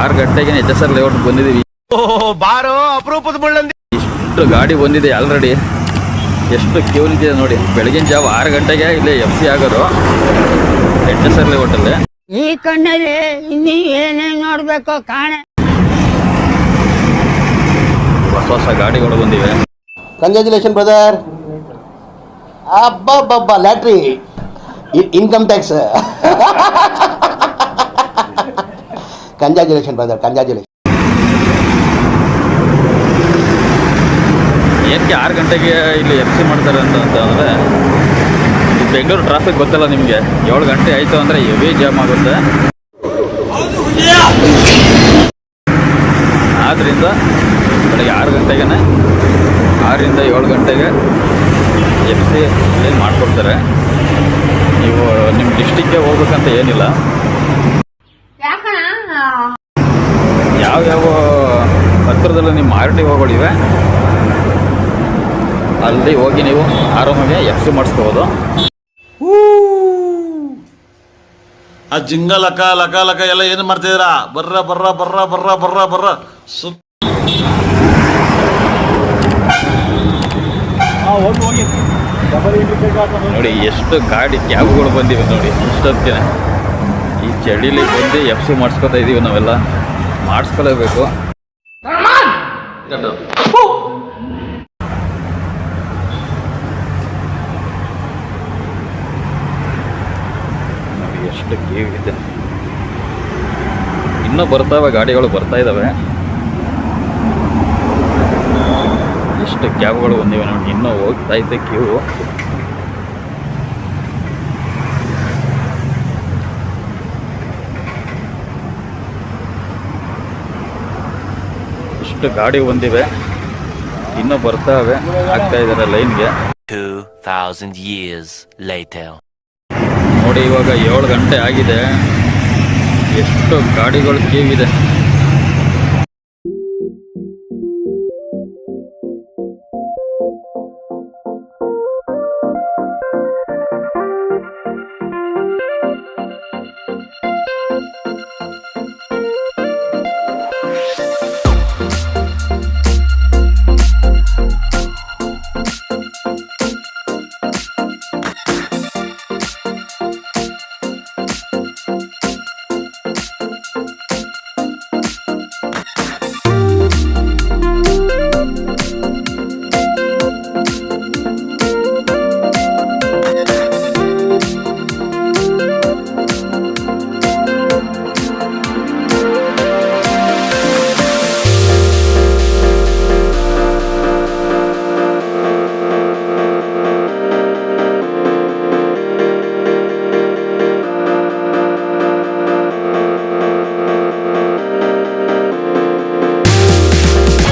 6 ಗಂಟೆಗೆ HSR layout ಬಂದಿದ್ದೀವಿ. ಬಾರೋ ಅಪರೂಪದ ಮುಳ್ಳಂದಿ. ಇಷ್ಟು ಗಾಡಿ ಬಂದಿದೆ ಆಲ್ರೆಡಿ. ಎಷ್ಟು ಕ್ಯೂ ನಿಂತಿದೆ ನೋಡಿ. ಬೆಳಗಿನ ಜಾವ 6 ಗಂಟೆಗೆ ಇಲ್ಲಿ FC ಆಗೋರು HSR ಲೇಔಟಲ್ಲಿ. ಈ ಕಣ್ಣಲ್ಲಿ ಇನ್ನೀ ಏನೇನು ನೋಡ್ಬೇಕು ಕಾಣೆ. ಹೊಸ ಗಾಡಿಗಳು ಬಂದಿವೆ. Congratulation brother. ಅಬ್ಬಬ್ಬಬ್ಬ lottery income tax. Congratulation brother, congratulation. ಏನಕ್ಕೆ 6 ಗಂಟೆಗೆ ಇಲ್ಲಿ FC ಮಾಡ್ತಾರೆ ಅಂತಂದರೆ ಬೆಂಗಳೂರು ಟ್ರಾಫಿಕ್ ಗೊತ್ತಲ್ಲ ನಿಮಗೆ. 7 ಗಂಟೆ ಆಯಿತು ಅಂದರೆ ಹೆವಿ ಜಾಮ್ ಆಗುತ್ತೆ. ಆದ್ದರಿಂದ ಬೆಳಗ್ಗೆ 6 ಗಂಟೆಗೆ 6ರಿಂದ 7 ಗಂಟೆಗೆ FC ಮಾಡ್ಕೊಡ್ತಾರೆ. ನೀವು ನಿಮ್ಮ ಡಿಸ್ಟಿಕ್ಗೆ ಹೋಗ್ಬೇಕಂತ ಏನಿಲ್ಲ. ಯಾವ್ಯಾವ ಹತ್ತಿರದಲ್ಲಿ ನಿಮ್ಮ RT ಹೋಗಳಿವೆ ಅಲ್ಲಿ ಹೋಗಿ ನೀವು ಆರಾಮಾಗಿ FC ಮಾಡಿಸ್ಕೋಬೋದು. ಆ ಜಿಂಗ ಲಕ ಲಕ ಲಕ ಎಲ್ಲ ಏನು ಮಾಡ್ತಿದ್ದೀರಾ? ಬರ್ರ ಬರ್ರ ಬರ್ರ ಬರ್ರ ಬರ್ರ ಬರ್ರ ನೋಡಿ ಎಷ್ಟು ಗಾಡಿ ಕ್ಯಾಬ್ಗಳು ಬಂದಿವೆ ನೋಡಿ. ಇಷ್ಟೊತ್ತಿಗೆ ಈ ಚಳಿಲಿ ಬಂದು FC ಮಾಡಿಸ್ಕೊತಾ ಇದ್ದೀವಿ ನಾವೆಲ್ಲ. ಮಾಡಿಸ್ಕೊಲೇಬೇಕು. ನೋಡಿ ಎಷ್ಟು ಕ್ಯೂ ಇದೆ. ಇನ್ನೂ ಬರ್ತಾವೆ ಗಾಡಿಗಳು, ಬರ್ತಾ ಇದ್ದಾವೆ. ಎಷ್ಟು ಕ್ಯಾಬ್ಗಳು ಬಂದಿವೆ ನೋಡಿ. ಇನ್ನೂ ಹೋಗ್ತಾ ಇದ್ದೆ ಕ್ಯೂ. ಇಷ್ಟು ಗಾಡಿ ಬಂದಿವೆ, ಇನ್ನೂ ಬರ್ತಾವೆ, ಆಗ್ತಾ ಇದ್ದಾರೆ ಲೈನ್ಗೆ. 2000 years later. ನೋಡಿ ಇವಾಗ 7 ಗಂಟೆ ಆಗಿದೆ. ಎಷ್ಟು ಗಾಡಿಗಳು ಕ್ಯೂ ಇದೆ.